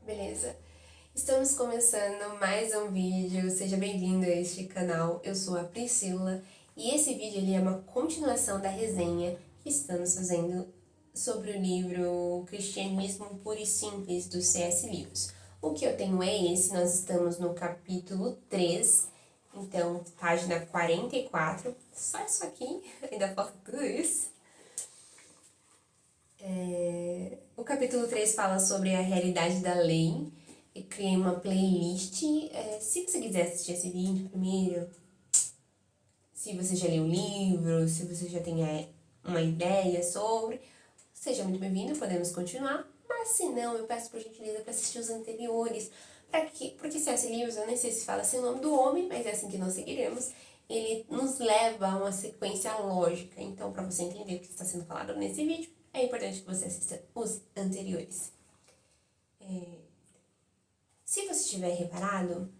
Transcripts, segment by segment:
Beleza? Estamos começando mais um vídeo, seja bem-vindo a este canal, eu sou a Priscila e esse vídeo ele é uma continuação da resenha que estamos fazendo sobre o livro Cristianismo Puro e Simples, do C.S. Lewis. O que eu tenho é esse, nós estamos no capítulo 3, então página 44, só isso aqui, ainda falta tudo isso. O capítulo 3 fala sobre a realidade da lei. Eu criei uma playlist. Se você quiser assistir esse vídeo primeiro, se você já leu o livro, se você já tem uma ideia sobre, seja muito bem-vindo, podemos continuar. Mas se não, eu peço por gentileza para assistir os anteriores. Porque C.S. Lewis, eu nem sei se fala assim o nome do homem, mas é assim que nós seguiremos. Ele nos leva a uma sequência lógica. Então, para você entender o que está sendo falado nesse vídeo, é importante que você assista os anteriores. Se você tiver reparado,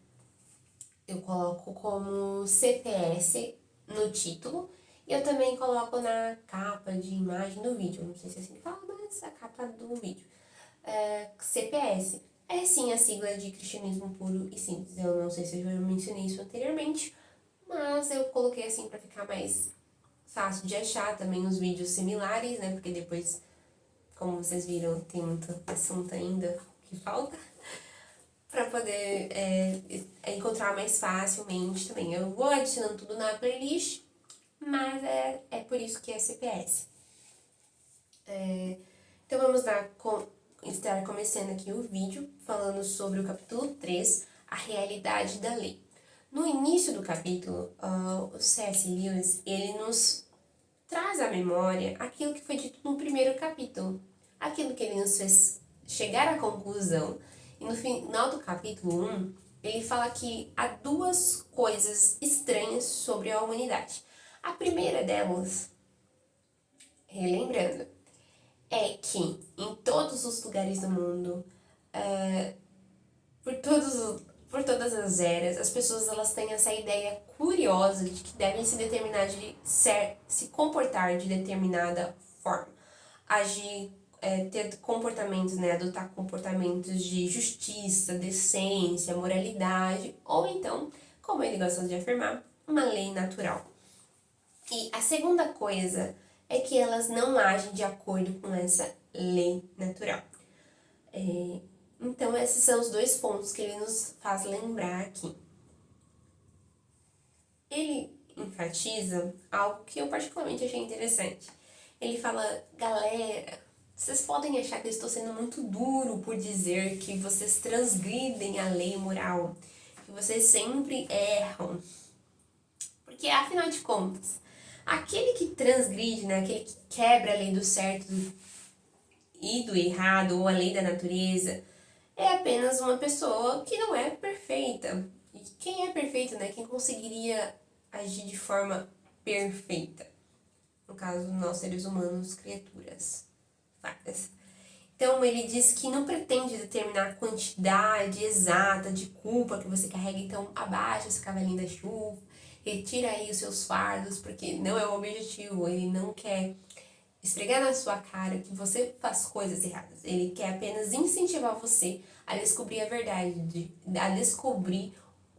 eu coloco como CPS no título e eu também coloco na capa de imagem do vídeo. Não sei se é assim que fala, mas a capa do vídeo. CPS é sim a sigla de Cristianismo Puro e Simples. Eu não sei se eu já mencionei isso anteriormente, mas eu coloquei assim para ficar mais fácil de achar também os vídeos similares, né? Porque depois, como vocês viram, tem muito assunto ainda que falta para poder encontrar mais facilmente também. Eu vou adicionando tudo na playlist, mas é por isso que é CPS. Então vamos estar começando aqui o vídeo falando sobre o capítulo 3, a realidade da lei. No início do capítulo, o C.S. Lewis, ele nos traz à memória aquilo que foi dito no primeiro capítulo, aquilo que ele nos fez chegar à conclusão. E no final do capítulo 1, ele fala que há duas coisas estranhas sobre a humanidade. A primeira delas, relembrando, é que em todos os lugares do mundo, por todas as eras, as pessoas elas têm essa ideia curiosa de que devem se comportar de determinada forma, agir, ter comportamentos, né, adotar comportamentos de justiça, decência, moralidade, ou então, como ele gosta de afirmar, uma lei natural. E a segunda coisa é que elas não agem de acordo com essa lei natural. Então, esses são os dois pontos que ele nos faz lembrar aqui. Ele enfatiza algo que eu particularmente achei interessante. Ele fala, galera, vocês podem achar que eu estou sendo muito duro por dizer que vocês transgridem a lei moral, que vocês sempre erram. Porque, afinal de contas, aquele que transgride, né, aquele que quebra a lei do certo e do errado, ou a lei da natureza, é apenas uma pessoa que não é perfeita. E quem é perfeito, né? Quem conseguiria agir de forma perfeita? No caso, nós seres humanos, criaturas várias. Então, ele diz que não pretende determinar a quantidade exata de culpa que você carrega. Então, abaixa esse cavalinho da chuva, retira aí os seus fardos, porque não é o objetivo. Ele não quer esfregar na sua cara que você faz coisas erradas. Ele quer apenas incentivar você a descobrir a verdade, a descobrir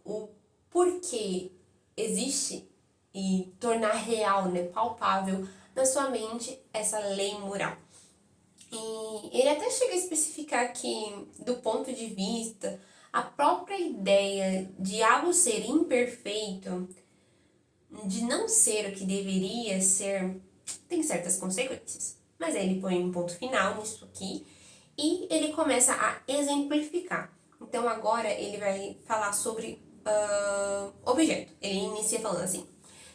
o porquê existe e tornar real, né, palpável na sua mente essa lei moral. E ele até chega a especificar que, do ponto de vista, a própria ideia de algo ser imperfeito, de não ser o que deveria ser, tem certas consequências. Mas aí ele põe um ponto final nisso aqui e ele começa a exemplificar. Então agora ele vai falar sobre objeto. Ele inicia falando assim: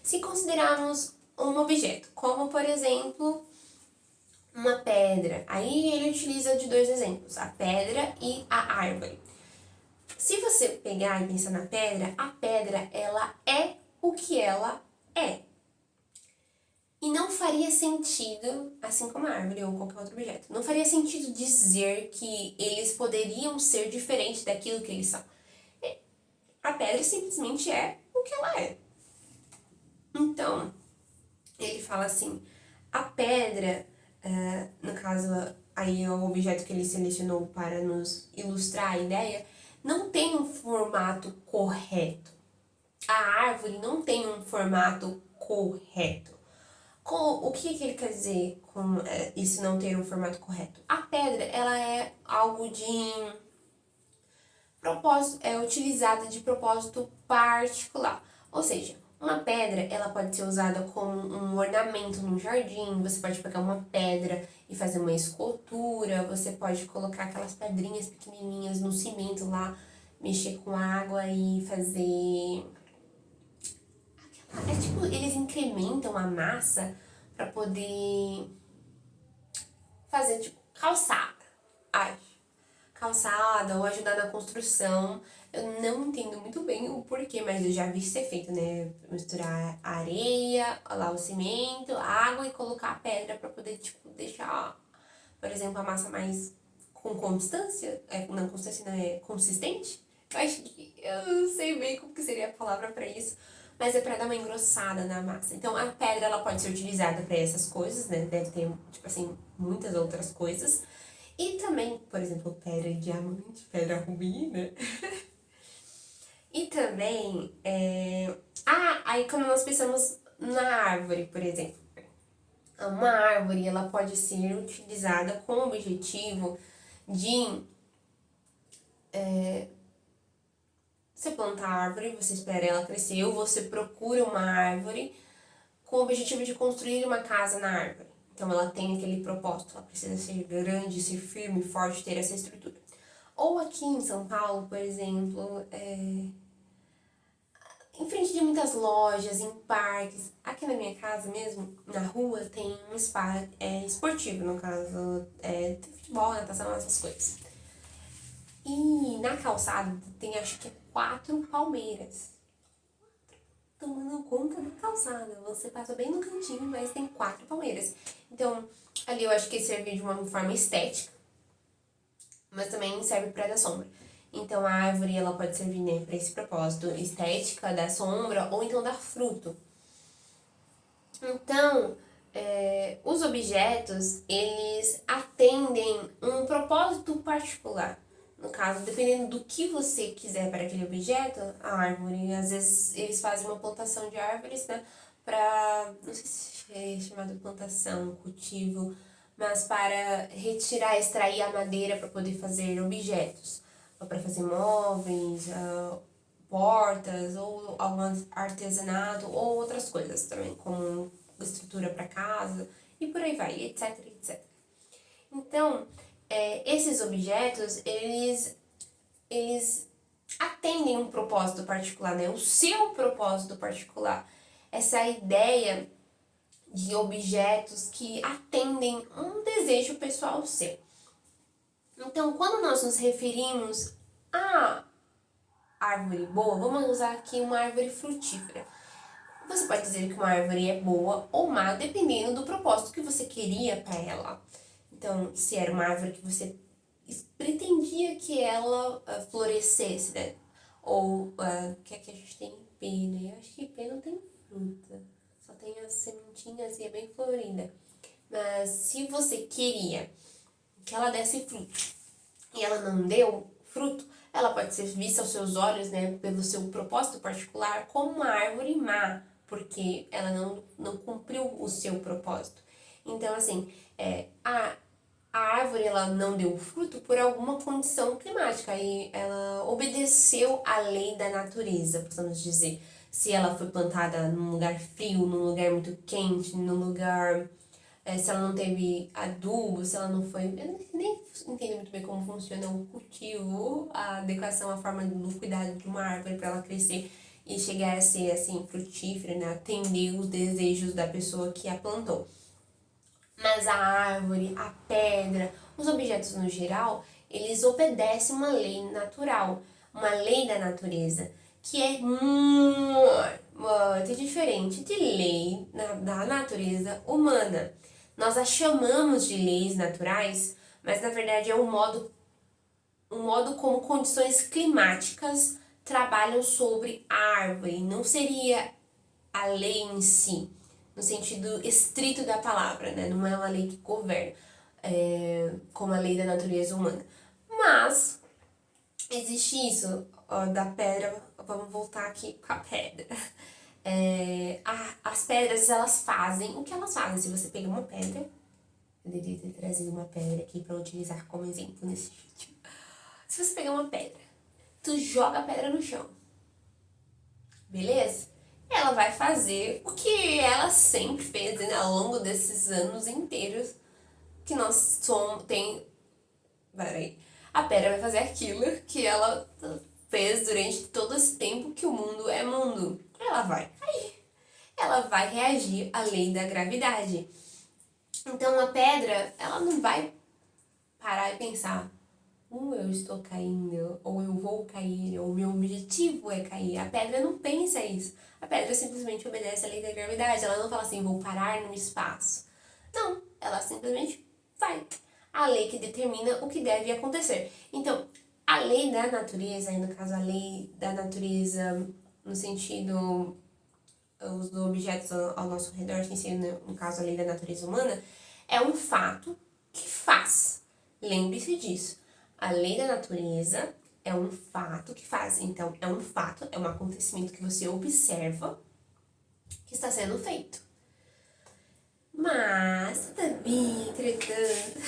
se considerarmos um objeto, como por exemplo uma pedra, aí ele utiliza de dois exemplos, a pedra e a árvore. Se você pegar e pensar na pedra, a pedra ela é o que ela é. E não faria sentido, assim como a árvore ou qualquer outro objeto, não faria sentido dizer que eles poderiam ser diferentes daquilo que eles são. A pedra simplesmente é o que ela é. Então, ele fala assim, a pedra, no caso aí é o objeto que ele selecionou para nos ilustrar a ideia, não tem um formato correto. A árvore não tem um formato correto. O que ele quer dizer com isso não ter um formato correto? A pedra, ela é algo de propósito, é utilizada de propósito particular. Ou seja, uma pedra, ela pode ser usada como um ornamento num jardim, você pode pegar uma pedra e fazer uma escultura, você pode colocar aquelas pedrinhas pequenininhas no cimento lá, mexer com água e fazer... É tipo, eles incrementam a massa para poder fazer, tipo, calçada, acho. Calçada ou ajudar na construção. Eu não entendo muito bem o porquê, mas eu já vi ser feito, né? Misturar areia, lá o cimento, água e colocar a pedra para poder, tipo, deixar, por exemplo, a massa mais com constância. Não, constância não é consistente. Eu acho que eu não sei bem como que seria a palavra para isso, mas é para dar uma engrossada na massa. Então a pedra ela pode ser utilizada para essas coisas, né? Deve ter, tipo assim, muitas outras coisas. E também, por exemplo, pedra de diamante, pedra rubi, né? E também, aí quando nós pensamos na árvore, por exemplo, uma árvore ela pode ser utilizada com o objetivo de você planta a árvore, você espera ela crescer, ou você procura uma árvore com o objetivo de construir uma casa na árvore. Então ela tem aquele propósito, ela precisa ser grande, ser firme, forte, ter essa estrutura. Ou aqui em São Paulo, por exemplo, em frente de muitas lojas, em parques, aqui na minha casa mesmo, na rua, tem um spa esportivo, no caso, tem futebol, natação, essas coisas. E na calçada tem acho que 4 palmeiras. Tomando conta da calçada. Você passa bem no cantinho, mas tem 4 palmeiras. Então, ali eu acho que serve de uma forma estética, mas também serve para dar sombra. Então, a árvore ela pode servir, né, para esse propósito estética, dar sombra, ou então dar fruto. Então, os objetos, eles atendem um propósito particular. No caso, dependendo do que você quiser para aquele objeto, a árvore, às vezes eles fazem uma plantação de árvores, né? Para, não sei se é chamado plantação, cultivo, mas para retirar, extrair a madeira para poder fazer objetos, ou para fazer móveis, portas, ou algum artesanato, ou outras coisas também, como estrutura para casa, e por aí vai, etc, etc. Então, esses objetos, eles atendem um propósito particular, né? O seu propósito particular. Essa ideia de objetos que atendem um desejo pessoal seu. Então, quando nós nos referimos a árvore boa, vamos usar aqui uma árvore frutífera. Você pode dizer que uma árvore é boa ou má, dependendo do propósito que você queria para ela. Então, se era uma árvore que você pretendia que ela florescesse, né? Ou que aqui a gente tem ipê, né? Eu acho que ipê não tem fruta, só tem as sementinhas e é bem florida. Mas se você queria que ela desse fruto e ela não deu fruto, ela pode ser vista aos seus olhos, né, pelo seu propósito particular, como uma árvore má, porque ela não cumpriu o seu propósito. Então, assim, a árvore ela não deu fruto por alguma condição climática e ela obedeceu à lei da natureza, podemos dizer. Se ela foi plantada num lugar frio, num lugar muito quente, num lugar... se ela não teve adubo, se ela não foi... Eu nem entendo muito bem como funciona o cultivo, a adequação, a forma do cuidado de uma árvore para ela crescer e chegar a ser, assim, frutífera, né? Atender os desejos da pessoa que a plantou. Mas a árvore, a pedra, os objetos no geral, eles obedecem uma lei natural, uma lei da natureza, que é muito diferente de lei da natureza humana. Nós a chamamos de leis naturais, mas na verdade é um modo como condições climáticas trabalham sobre a árvore. Não seria a lei em si, no sentido estrito da palavra, né? Não é uma lei que governa. como a lei da natureza humana. Mas existe isso, ó, da pedra. Vamos voltar aqui com a pedra. As pedras, elas fazem o que elas fazem. Se você pegar uma pedra, eu deveria ter trazido uma pedra aqui para utilizar como exemplo nesse vídeo. Se você pegar uma pedra, tu joga a pedra no chão, beleza? Ela vai fazer o que ela sempre fez, né, ao longo desses anos inteiros que nós somos. Peraí. A pedra vai fazer aquilo que ela fez durante todo esse tempo que o mundo é mundo. Ela vai cair. Ela vai reagir à lei da gravidade. Então a pedra, ela não vai parar e pensar: eu estou caindo, ou eu vou cair, ou meu objetivo é cair. A pedra não pensa isso. A pedra simplesmente obedece à lei da gravidade. Ela não fala assim: vou parar no espaço. Não, ela simplesmente vai. A lei que determina o que deve acontecer. Então, a lei da natureza, e no caso a lei da natureza no sentido os objetos ao nosso redor, sem ser, no caso, a lei da natureza humana, é um fato que faz. Lembre-se disso. A lei da natureza é um fato que faz. Então, é um fato, é um acontecimento que você observa que está sendo feito. Mas, também, entretanto,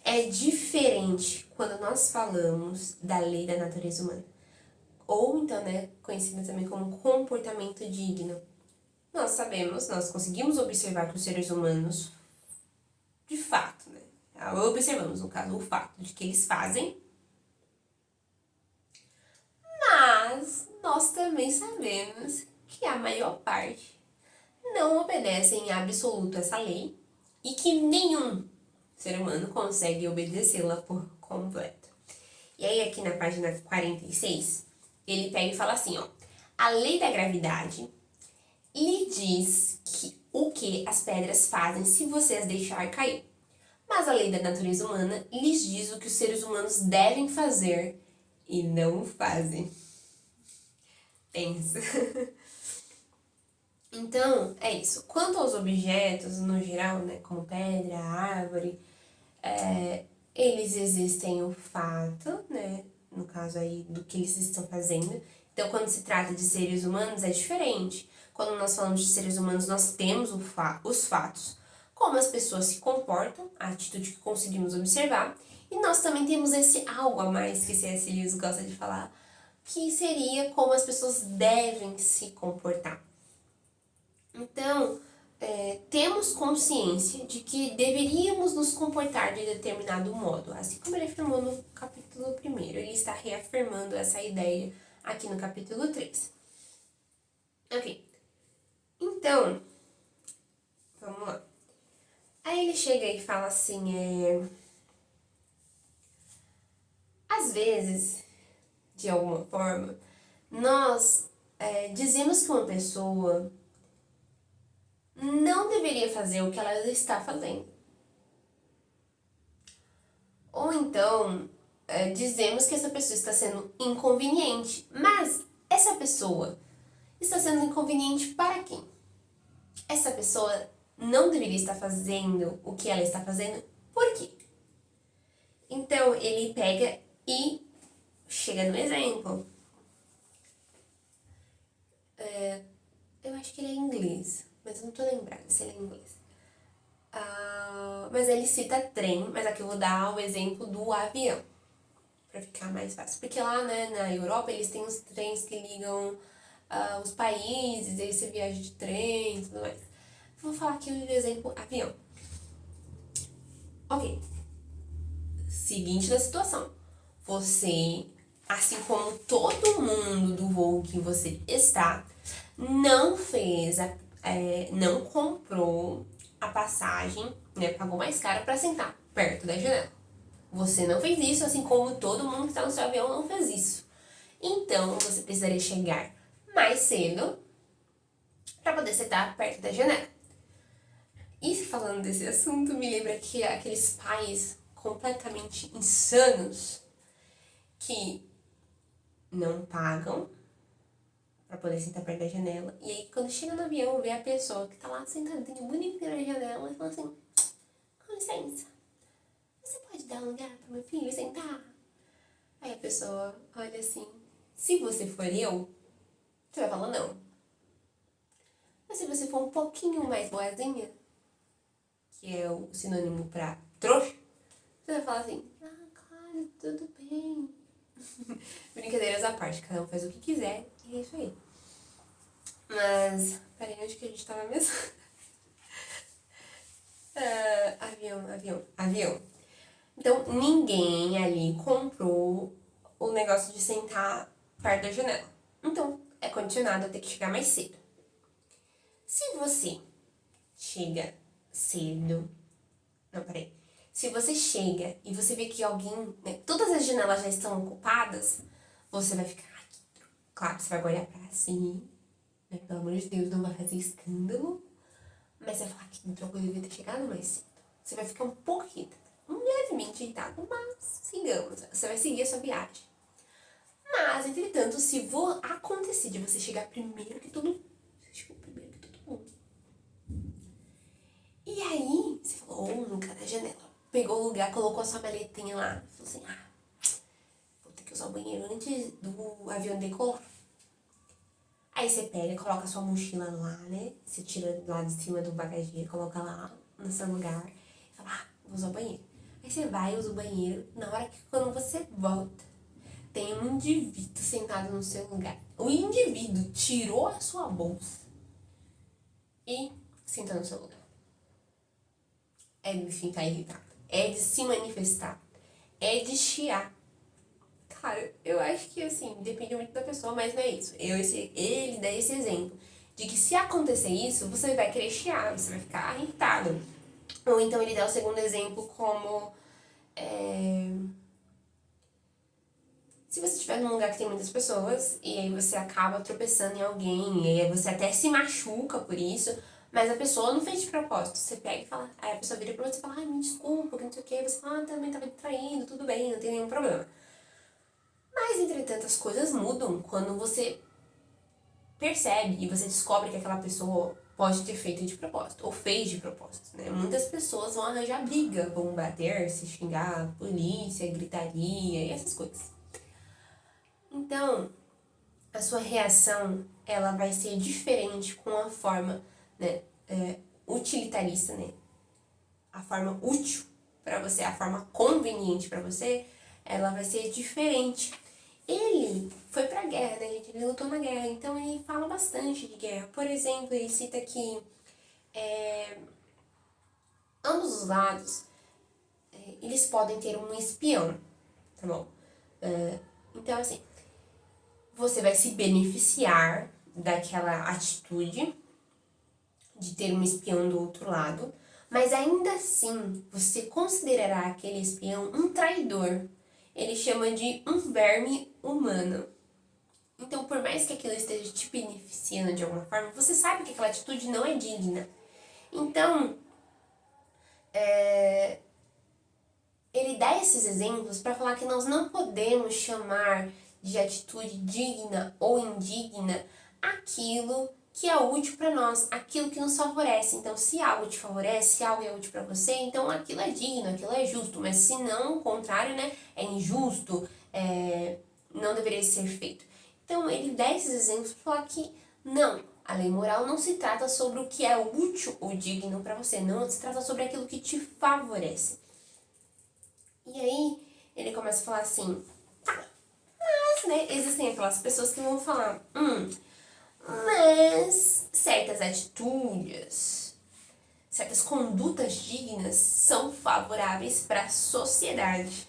é diferente quando nós falamos da lei da natureza humana. Ou então, né, conhecida também como comportamento digno. Nós sabemos, nós conseguimos observar que os seres humanos, de fato, né, observamos, no caso, o fato de que eles fazem, mas nós também sabemos que a maior parte não obedece em absoluto essa lei e que nenhum ser humano consegue obedecê-la por completo. E aí, aqui na página 46, ele pega e fala assim, ó: a lei da gravidade lhe diz o que as pedras fazem se você as deixar cair. Mas a lei da natureza humana lhes diz o que os seres humanos devem fazer e não fazem. Pensa. Então, é isso. Quanto aos objetos, no geral, né, como pedra, árvore, eles existem o fato, né, no caso aí do que eles estão fazendo. Então, quando se trata de seres humanos, é diferente. Quando nós falamos de seres humanos, nós temos os fatos, como as pessoas se comportam, a atitude que conseguimos observar, e nós também temos esse algo a mais que C.S. Lewis gosta de falar, que seria como as pessoas devem se comportar. Então, temos consciência de que deveríamos nos comportar de determinado modo, assim como ele afirmou no capítulo 1. Ele está reafirmando essa ideia aqui no capítulo 3. Ok. Então, vamos lá. Aí ele chega e fala assim, às vezes, de alguma forma, nós dizemos que uma pessoa não deveria fazer o que ela está fazendo. Ou então, dizemos que essa pessoa está sendo inconveniente, mas essa pessoa está sendo inconveniente para quem? Essa pessoa não deveria estar fazendo o que ela está fazendo, por quê? Então, ele pega e chega no exemplo. Eu acho que ele é inglês, mas não tô lembrada se ele é inglês. Mas ele cita trem, mas aqui eu vou dar o exemplo do avião, pra ficar mais fácil. Porque lá, né, na Europa, eles têm os trens que ligam os países, aí você viaja de trem e tudo mais. Vou falar aqui o exemplo avião. Ok. Seguinte da situação. Você, assim como todo mundo do voo que você está, não fez, não comprou a passagem, né, pagou mais caro para sentar perto da janela. Você não fez isso, assim como todo mundo que está no seu avião não fez isso. Então, você precisaria chegar mais cedo para poder sentar perto da janela. E falando desse assunto, me lembra que aqueles pais completamente insanos que não pagam para poder sentar perto da janela. E aí, quando chega no avião, vê a pessoa que tá lá sentadinha, bonitinha na janela, e fala assim: com licença, você pode dar um lugar pro meu filho sentar? Aí a pessoa olha assim, se você for eu, você vai falar não. Mas se você for um pouquinho mais boazinha, que é o sinônimo pra trouxa, você vai falar assim, claro, tudo bem. Brincadeiras à parte, cada um faz o que quiser e é isso aí. Mas, peraí, onde que a gente tava mesmo? Avião. Então, ninguém ali comprou o negócio de sentar perto da janela. Então, é condicionado a ter que chegar mais cedo. Se você chega cedo... Não, peraí. Se você chega e você vê que alguém... Né, todas as janelas já estão ocupadas, você vai ficar... Claro, você vai olhar pra si, né? Pelo amor de Deus, não vai fazer escândalo. Mas você vai falar que droga, eu devia ter chegado mais cedo. Você vai ficar um pouco irritada, levemente irritada, mas sigamos, você vai seguir a sua viagem. Mas, entretanto, se acontecer de você chegar primeiro que todo mundo, você chegou primeiro que todo mundo. E aí, você falou, nunca na janela, pegou o lugar, colocou a sua maletinha lá, falou assim, vou ter que usar o banheiro antes do avião decolar. Aí você pega, coloca a sua mochila lá, né? Você tira lá de cima do bagageiro, coloca lá no seu lugar e fala, vou usar o banheiro. Aí você vai, usa o banheiro, na hora que quando você volta, tem um indivíduo sentado no seu lugar. O indivíduo tirou a sua bolsa e sentou no seu lugar. É de ficar irritado, é de se manifestar, é de chiar. Cara, eu acho que assim, depende muito da pessoa, mas não é isso. Ele dá esse exemplo de que se acontecer isso, você vai querer chiar, você vai ficar irritado. Ou então ele dá o segundo exemplo como se você estiver num lugar que tem muitas pessoas e aí você acaba tropeçando em alguém, e aí você até se machuca por isso, mas a pessoa não fez de propósito. Você pega e fala, aí a pessoa vira pra você e fala, me desculpa, que não sei o que, você fala, também tava distraindo, tudo bem, não tem nenhum problema. Mas, entretanto, as coisas mudam quando você percebe e você descobre que aquela pessoa pode ter feito de propósito, ou fez de propósito, né? Muitas pessoas vão arranjar briga, vão bater, se xingar, polícia, gritaria e essas coisas. Então, a sua reação, ela vai ser diferente com a forma, né, utilitarista, né? A forma útil para você, a forma conveniente para você, ela vai ser diferente. Ele foi pra guerra, né, gente? Ele lutou na guerra, então ele fala bastante de guerra. Por exemplo, ele cita que ambos os lados, eles podem ter um espião, tá bom? Então, assim, você vai se beneficiar daquela atitude de ter um espião do outro lado, mas ainda assim, você considerará aquele espião um traidor. Ele chama de um verme humano. Então, por mais que aquilo esteja te beneficiando de alguma forma, você sabe que aquela atitude não é digna. Então, ele dá esses exemplos para falar que nós não podemos chamar de atitude digna ou indigna aquilo que é útil para nós, aquilo que nos favorece. Então, se algo te favorece, se algo é útil para você, então aquilo é digno, aquilo é justo. Mas se não, o contrário, né, é injusto, não deveria ser feito. Então, ele dá esses exemplos para falar que não, a lei moral não se trata sobre o que é útil ou digno para você, não se trata sobre aquilo que te favorece. E aí, ele começa a falar assim, mas, né, existem aquelas pessoas que vão falar, mas certas atitudes, certas condutas dignas são favoráveis para a sociedade.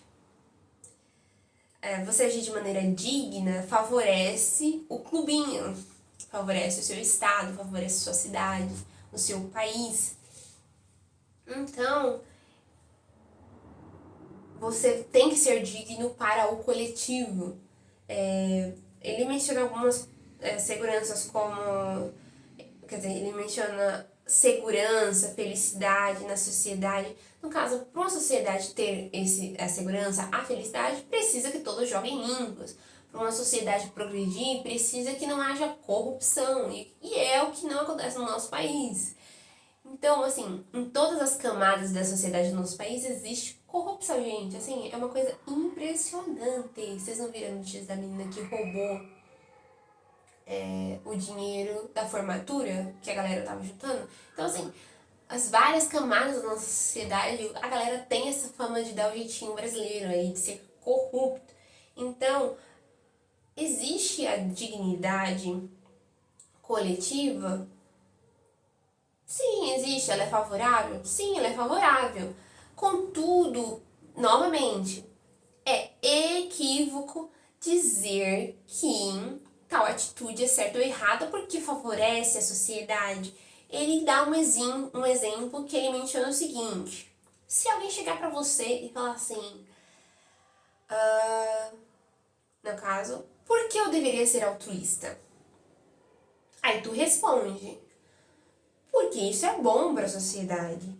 Você agir de maneira digna favorece o clubinho, favorece o seu estado, favorece a sua cidade, o seu país. Então, você tem que ser digno para o coletivo. Ele menciona algumas seguranças como... Quer dizer, ele menciona segurança, felicidade na sociedade. No caso, para uma sociedade ter a segurança, a felicidade, precisa que todos joguem limpos. Para uma sociedade progredir, precisa que não haja corrupção. E é o que não acontece no nosso país. Então, assim, em todas as camadas da sociedade do nosso país existe corrupção, gente. Assim, é uma coisa impressionante. Vocês não viram a notícia da menina que roubou o dinheiro da formatura que a galera tava juntando? Então, assim, as várias camadas da nossa sociedade, a galera tem essa fama de dar o jeitinho brasileiro aí, de ser corrupto. Então, existe a dignidade coletiva? Sim, existe. Ela é favorável? Sim, ela é favorável. Contudo, novamente, é equívoco dizer que tal atitude é certa ou errada porque favorece a sociedade. Ele dá um exemplo que ele menciona o seguinte: se alguém chegar pra você e falar assim, no caso, por que eu deveria ser altruísta? Aí tu responde, porque isso é bom para a sociedade.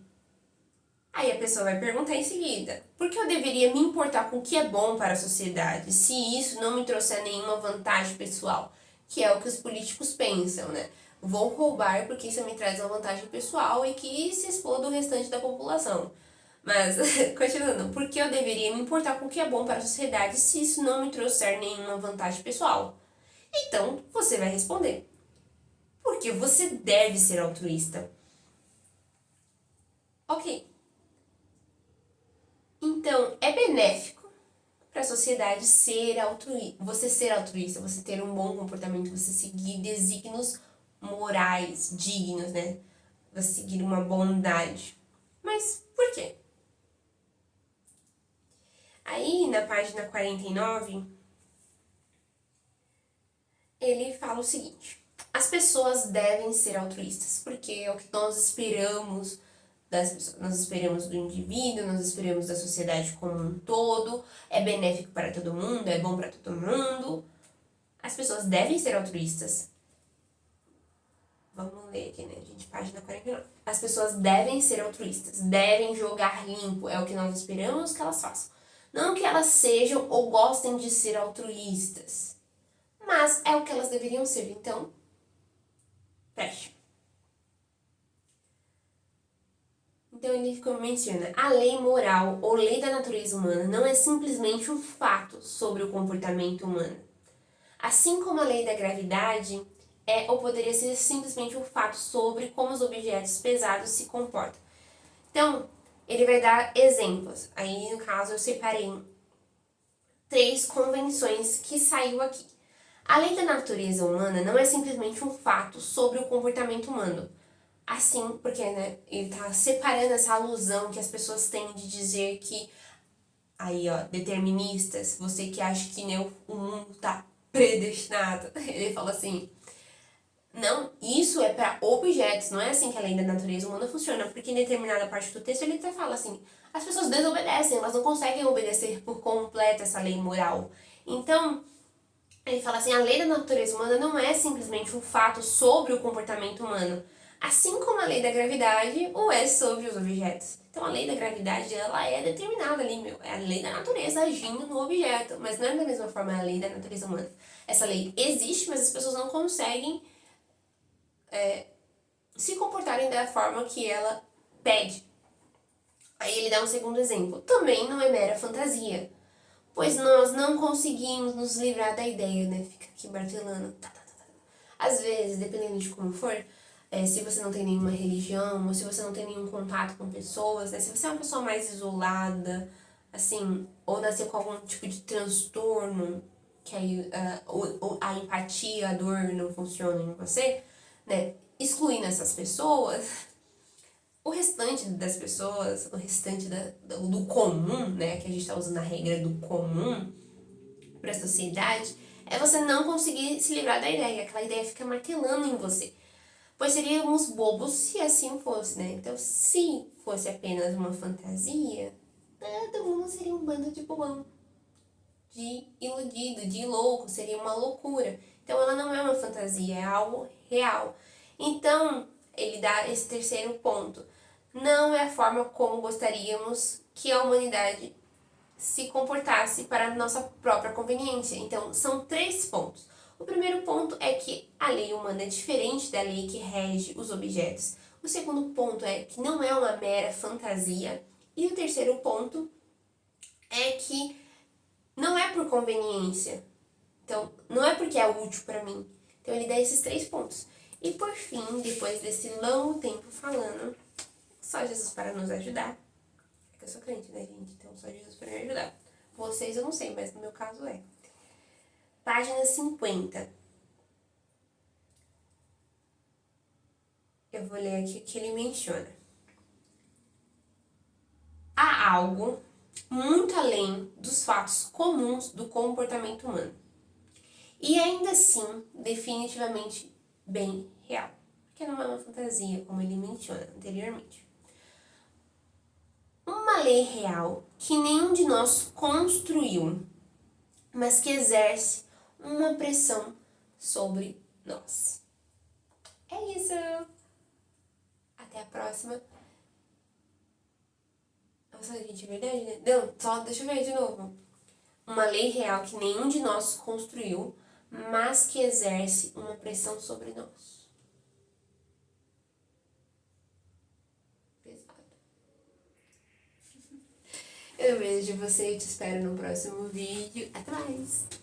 Aí a pessoa vai perguntar em seguida, por que eu deveria me importar com o que é bom para a sociedade, se isso não me trouxer nenhuma vantagem pessoal? Que é o que os políticos pensam, né? Vou roubar porque isso me traz uma vantagem pessoal e que se expor do restante da população. Mas, continuando, por que eu deveria me importar com o que é bom para a sociedade se isso não me trouxer nenhuma vantagem pessoal? Então, você vai responder, porque você deve ser altruísta. Ok. Então, é benéfico para a sociedade ser altruísta, você ter um bom comportamento, você seguir desígnios morais, dignos, né? Você seguir uma bondade. Mas por quê? Aí, na página 49, ele fala o seguinte: as pessoas devem ser altruístas, porque é o que nós esperamos das pessoas. Nós esperamos do indivíduo, nós esperamos da sociedade como um todo, é benéfico para todo mundo, é bom para todo mundo. As pessoas devem ser altruístas. Vamos ler aqui, né, gente? Página 49. As pessoas devem ser altruístas, devem jogar limpo, é o que nós esperamos que elas façam. Não que elas sejam ou gostem de ser altruístas, mas é o que elas deveriam ser. Então, fecha. Então ele menciona, a lei moral ou lei da natureza humana não é simplesmente um fato sobre o comportamento humano. Assim como a lei da gravidade é ou poderia ser simplesmente um fato sobre como os objetos pesados se comportam. Então, ele vai dar exemplos. Aí, no caso, eu separei 3 convenções que saiu aqui. A lei da natureza humana não é simplesmente um fato sobre o comportamento humano. Assim, porque né, ele tá separando essa alusão que as pessoas têm de dizer que, aí ó, deterministas, você que acha que né, o mundo tá predestinado. Ele fala assim, não, isso é para objetos, não é assim que a lei da natureza humana funciona, porque em determinada parte do texto ele até fala assim, as pessoas desobedecem, elas não conseguem obedecer por completo essa lei moral. Então, ele fala assim, a lei da natureza humana não é simplesmente um fato sobre o comportamento humano, assim como a lei da gravidade o é sobre os objetos. Então a lei da gravidade, ela é determinada ali, meu, é a lei da natureza agindo no objeto, mas não é da mesma forma a lei da natureza humana. Essa lei existe, mas as pessoas não conseguem se comportarem da forma que ela pede. Aí ele dá um segundo exemplo. Também não é mera fantasia, pois nós não conseguimos nos livrar da ideia, né? Fica aqui martelando. Às vezes, dependendo de como for, se você não tem nenhuma religião, ou se você não tem nenhum contato com pessoas, né? Se você é uma pessoa mais isolada, assim, ou nasceu com algum tipo de transtorno, que aí a empatia, a dor não funciona em você, né? Excluindo essas pessoas, o restante das pessoas, o restante do comum, né? Que a gente tá usando a regra do comum para a sociedade, é você não conseguir se livrar da ideia. Aquela ideia fica martelando em você. Pois seríamos bobos se assim fosse, né? Então, se fosse apenas uma fantasia, todo mundo seria um bando de bobão, de iludido, de louco, seria uma loucura. Então, ela não é uma fantasia, é algo real. Então, ele dá esse terceiro ponto. Não é a forma como gostaríamos que a humanidade se comportasse para a nossa própria conveniência. Então, são 3 pontos. O primeiro ponto é que a lei humana é diferente da lei que rege os objetos. O segundo ponto é que não é uma mera fantasia. E o terceiro ponto é que não é por conveniência. Então, não é porque é útil para mim. Então, ele dá esses 3 pontos. E por fim, depois desse longo tempo falando, só Jesus para nos ajudar. É que eu sou crente, né, gente? Então, só Jesus para me ajudar. Vocês eu não sei, mas no meu caso é. Página 50. Eu vou ler aqui o que ele menciona. Há algo muito além dos fatos comuns do comportamento humano. E ainda assim, definitivamente bem real. Porque não é uma fantasia, como ele menciona anteriormente. Uma lei real que nenhum de nós construiu, mas que exerce uma pressão sobre nós. É isso! Até a próxima. Nossa, gente, é verdade, né? Não, só deixa eu ver de novo. Uma lei real que nenhum de nós construiu, mas que exerce uma pressão sobre nós. Pesado. Eu vejo você e te espero no próximo vídeo. Até mais!